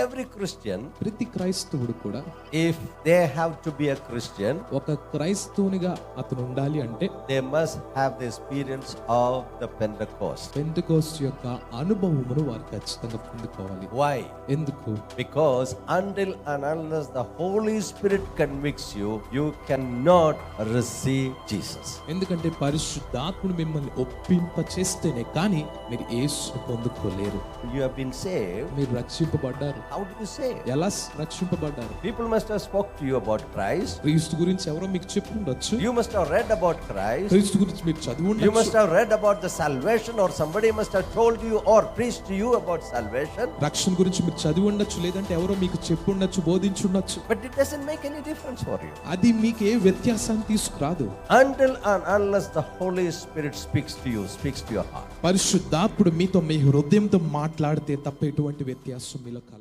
every Christian, ప్రతి క్రైస్తవుడు కూడా if they have to be a Christian, ఒక క్రైస్తవునిగా అతను ఉండాలి అంటే they must have the experience of the Pentecost. Pentecost యొక్క అనుభవమును వారు ఖచ్చితంగా పొందుకోవాలి. Why? ఎందుకు? Because until and unless the Holy Spirit convicts you, you cannot receive Jesus. ఎందుకంటే పరిశుద్ధాత్ముడు మిమ్మల్ని ఒప్పింప చేస్తేనే కానీ మీరు యేసుని పొందుకోలేరు. You have been saved. మీరు రక్షింపబడ్డారు. How did you save? ఎలా రక్షింపబడ్డారు? People must have spoke to you about Christ. క్రీస్తు గురించి ఎవరో మీకు చెప్పి ఉండొచ్చు. You must have read about Christ. క్రీస్తు గురించి మీరు చదివి You ఉండొచ్చు. must have read about the salvation, or somebody must have told you or preached to you about salvation. రక్షణ గురించి మీరు చదివి ఉండొచ్చు, లేదంటే ఎవరో మీకు చెప్పి ఉండొచ్చు, బోధించి ఉండొచ్చు. But it doesn't make any difference for you. అది మీకు ఏ వ్యత్యాసాన్ని తీసుకురాదు. Until and unless the Holy Spirit speaks to you, speaks to your heart. పరిశుద్ధాత్ముడు మీతో మీ హృదయంతో మాట్లాడితే తప్ప ఎటువంటి వ్యత్యాసం మీలో కలగదు.